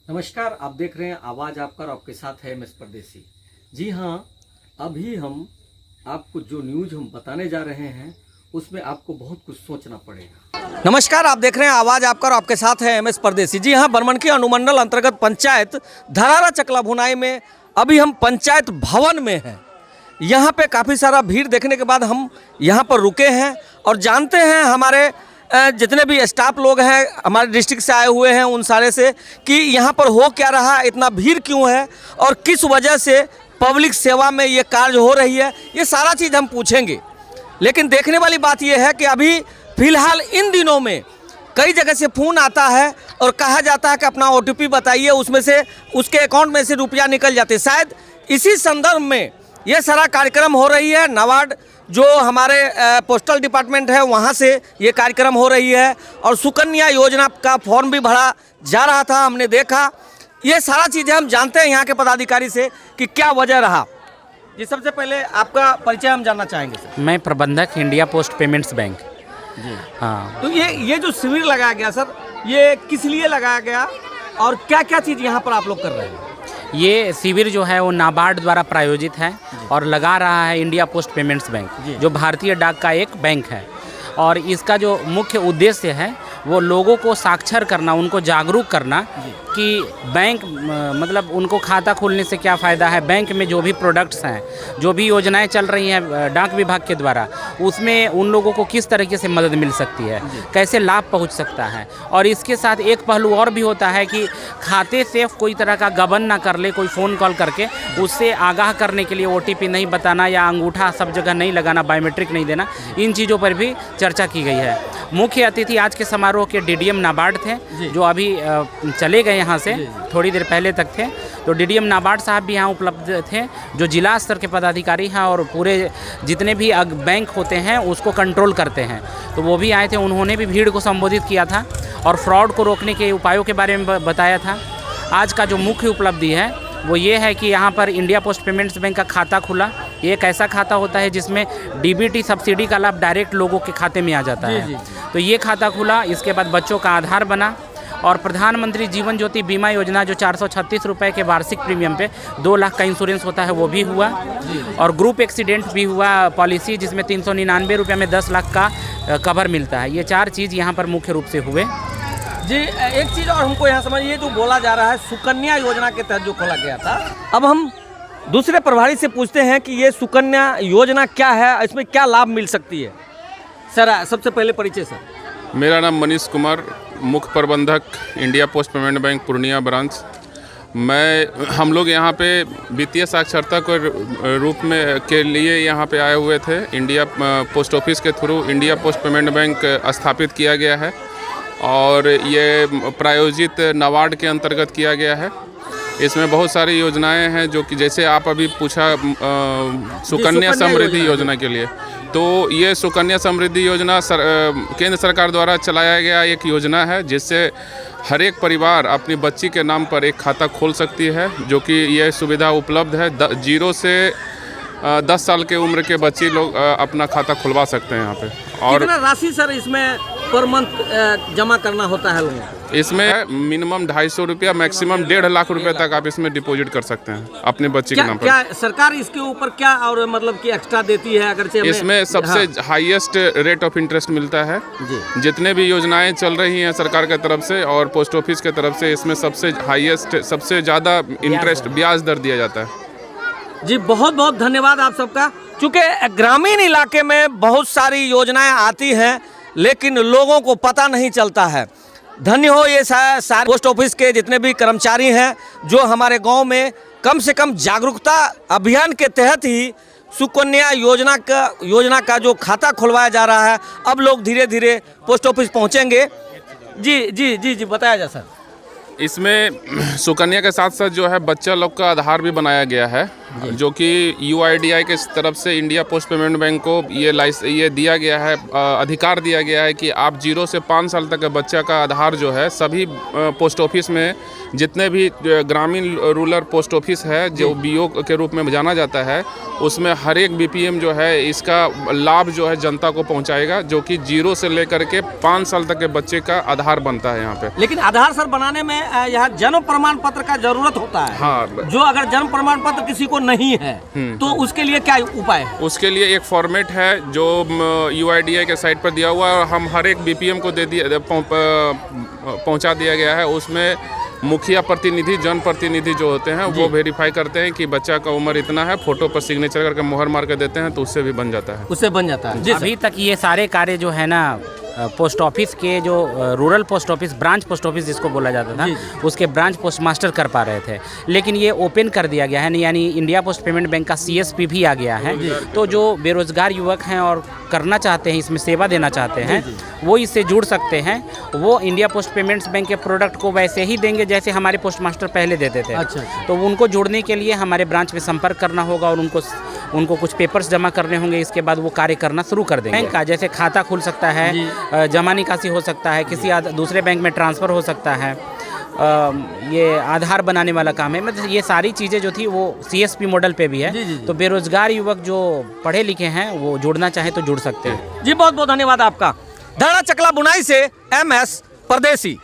नमस्कार, आप देख रहे हैं आवाज आपका और आपके साथ है एमएस परदेसी। जी हाँ, अभी हम आपको जो न्यूज हम बताने जा रहे हैं उसमें आपको बहुत कुछ सोचना पड़ेगा। नमस्कार, आप देख रहे हैं आवाज आपका और आपके साथ है एमएस परदेसी। जी हाँ, बरमनखी अनुमंडल अंतर्गत पंचायत धरारा चकला भुनाई में अभी हम पंचायत भवन में हैं। यहाँ पे काफ़ी सारा भीड़ देखने के बाद हम यहाँ पर रुके हैं और जानते हैं हमारे जितने भी स्टाफ लोग हैं हमारे डिस्ट्रिक्ट से आए हुए हैं उन सारे से कि यहाँ पर हो क्या रहा, इतना भीड़ क्यों है और किस वजह से पब्लिक सेवा में ये कार्य हो रही है, ये सारा चीज़ हम पूछेंगे। लेकिन देखने वाली बात ये है कि अभी फ़िलहाल इन दिनों में कई जगह से फ़ोन आता है और कहा जाता है कि अपना OTP बताइए, उसमें से उसके अकाउंट में से रुपया निकल जाते। शायद इसी संदर्भ में ये सारा कार्यक्रम हो रही है। नाबार्ड जो हमारे पोस्टल डिपार्टमेंट है वहाँ से ये कार्यक्रम हो रही है और सुकन्या योजना का फॉर्म भी भरा जा रहा था, हमने देखा। ये सारा चीज़ें हम जानते हैं यहाँ के पदाधिकारी से कि क्या वजह रहा। जी, सबसे पहले आपका परिचय हम जानना चाहेंगे सर। मैं प्रबंधक इंडिया पोस्ट पेमेंट्स बैंक। जी हाँ, तो ये जो शिविर लगाया गया सर, ये किस लिए लगाया गया और क्या क्या चीज़ यहाँ पर आप लोग कर रहे हैं? ये शिविर जो है वो नाबार्ड द्वारा प्रायोजित है और लगा रहा है इंडिया पोस्ट पेमेंट्स बैंक, जो भारतीय डाक का एक बैंक है। और इसका जो मुख्य उद्देश्य है वो लोगों को साक्षर करना, उनको जागरूक करना कि बैंक मतलब उनको खाता खोलने से क्या फ़ायदा है, बैंक में जो भी प्रोडक्ट्स हैं, जो भी योजनाएं चल रही हैं डाक विभाग के द्वारा, उसमें उन लोगों को किस तरीके से मदद मिल सकती है, कैसे लाभ पहुंच सकता है। और इसके साथ एक पहलू और भी होता है कि खाते से कोई तरह का गबन ना कर ले कोई फ़ोन कॉल करके, उससे आगाह करने के लिए OTP नहीं बताना या अंगूठा सब जगह नहीं लगाना, बायोमेट्रिक नहीं देना, इन चीज़ों पर भी चर्चा की गई है। मुख्य अतिथि आज के समारोह के DDM नाबार्ड थे, जो अभी चले गए यहाँ से, थोड़ी देर पहले तक थे। तो DDM नाबार्ड साहब भी यहाँ उपलब्ध थे, जो जिला स्तर के पदाधिकारी हैं और पूरे जितने भी बैंक होते हैं उसको कंट्रोल करते हैं, तो वो भी आए थे। उन्होंने भी भीड़ को संबोधित किया था और फ्रॉड को रोकने के उपायों के बारे में बताया था। आज का जो मुख्य उपलब्धि है वो ये है कि यहाँ पर इंडिया पोस्ट पेमेंट्स बैंक का खाता खुला। ये एक ऐसा खाता होता है जिसमें DBT सब्सिडी का लाभ डायरेक्ट लोगों के खाते में आ जाता है। तो ये खाता खुला, इसके बाद बच्चों का आधार बना और प्रधानमंत्री जीवन ज्योति बीमा योजना जो 436 रुपये के वार्षिक प्रीमियम पे 2 लाख का इंश्योरेंस होता है वो भी हुआ। और ग्रुप एक्सीडेंट भी हुआ पॉलिसी, जिसमें 399 रुपये में 10 लाख का कवर मिलता है। ये 4 चीज़ यहाँ पर मुख्य रूप से हुए। जी, एक चीज़ और हमको यहाँ समझिए, जो बोला जा रहा है सुकन्या योजना के तहत जो खोला गया था, अब हम दूसरे प्रभारी से पूछते हैं कि ये सुकन्या योजना क्या है, इसमें क्या लाभ मिल सकती है। सर, सबसे पहले परिचय सर। मेरा नाम मनीष कुमार, मुख्य प्रबंधक India post payment bank Purnia branch. हम लोग यहाँ पे वित्तीय साक्षरता के रूप में के लिए यहाँ पे आए हुए थे। इंडिया पोस्ट ऑफिस के through India post payment bank स्थापित किया गया है और ये प्रायोजित नाबार्ड के अंतर्गत किया गया है। इसमें बहुत सारी योजनाएं हैं जो कि जैसे आप अभी पूछा सुकन्या समृद्धि योजना के लिए, तो ये सुकन्या समृद्धि योजना केंद्र सरकार द्वारा चलाया गया एक योजना है जिससे हर एक परिवार अपनी बच्ची के नाम पर एक खाता खोल सकती है, जो कि ये सुविधा उपलब्ध है। 0 से 10 साल के उम्र के बच्चे लोग अपना खाता खुलवा सकते हैं यहाँ पे। और कितना राशि सर इसमें पर मंथ जमा करना होता है लोगों को? इसमें मिनिमम 250 रुपया, मैक्सिमम 1.5 लाख रुपए तक आप इसमें डिपॉजिट कर सकते हैं अपने बच्चे के नाम पर। क्या सरकार इसके ऊपर क्या और मतलब कि एक्स्ट्रा देती है? अगर इसमें सबसे हाईएस्ट रेट ऑफ इंटरेस्ट मिलता है। जितने भी योजनाएं चल रही हैं सरकार की तरफ से और पोस्ट ऑफिस की तरफ से, इसमें सबसे हाईएस्ट, सबसे ज़्यादा इंटरेस्ट ब्याज दर दिया जाता है। जी, बहुत बहुत धन्यवाद आप सबका। चूँकि ग्रामीण इलाके में बहुत सारी योजनाएं आती हैं लेकिन लोगों को पता नहीं चलता है। धन्य हो ये सारे पोस्ट ऑफिस के जितने भी कर्मचारी हैं जो हमारे गांव में कम से कम जागरूकता अभियान के तहत ही सुकन्या योजना का जो खाता खुलवाया जा रहा है। अब लोग धीरे धीरे पोस्ट ऑफिस पहुंचेंगे। जी जी जी जी, बताया जा सर। इसमें सुकन्या के साथ साथ जो है बच्चा लोग का आधार भी बनाया गया है, जो कि UIDAI के तरफ से इंडिया पोस्ट पेमेंट बैंक को ये दिया गया है, अधिकार दिया गया है कि आप 0 से 5 साल तक के बच्चा का आधार जो है सभी पोस्ट ऑफिस में, जितने भी ग्रामीण रूरल पोस्ट ऑफिस है जो BO के रूप में जाना जाता है, उसमें हर एक BPM जो है इसका लाभ जो है जनता को पहुंचाएगा, जो कि 0 से लेकर के 5 साल तक के बच्चे का आधार बनता है यहाँ पे। लेकिन आधार सर बनाने में यहाँ जन्म प्रमाण पत्र का जरूरत होता है। हाँ। जो अगर जन्म प्रमाण पत्र किसी को नहीं है तो उसके लिए क्या उपाय है? उसके लिए एक फॉर्मेट है जो UIDAI के साइट पर दिया हुआ है और हम हर एक BPM को पहुंचा दिया गया है। उसमें मुखिया प्रतिनिधि, जनप्रतिनिधि जो होते हैं वो वेरीफाई करते हैं कि बच्चा का उम्र इतना है, फोटो पर सिग्नेचर करके मुहर मार के देते हैं तो उससे भी बन जाता है। उससे बन जाता है। अभी तक ये सारे कार्य जो है ना पोस्ट ऑफिस के जो rural post office, branch post office जिसको बोला जाता था, उसके ब्रांच पोस्ट मास्टर कर पा रहे थे, लेकिन ये ओपन कर दिया गया है, यानी इंडिया पोस्ट पेमेंट बैंक का CSP भी आ गया है। तो जो बेरोजगार युवक हैं और करना चाहते हैं, इसमें सेवा देना चाहते हैं, वो इससे जुड़ सकते हैं। वो इंडिया पोस्ट पेमेंट्स बैंक के प्रोडक्ट को वैसे ही देंगे जैसे हमारे पोस्ट मास्टर पहले देते थे। अच्छा। तो उनको जुड़ने के लिए हमारे ब्रांच में संपर्क करना होगा और उनको कुछ पेपर्स जमा करने होंगे। इसके बाद वो कार्य करना शुरू कर देंगे। बैंक का जैसे खाता खुल सकता है, जमा निकासी हो सकता है, किसी दूसरे बैंक में ट्रांसफ़र हो सकता है, ये आधार बनाने वाला काम है, मतलब ये सारी चीज़ें जो थी वो CSP मॉडल पे भी है। तो बेरोजगार युवक जो पढ़े लिखे हैं वो जुड़ना चाहे तो जुड़ सकते हैं। जी बहुत बहुत धन्यवाद आपका। धड़ा चकला बुनाई से MS परदेसी।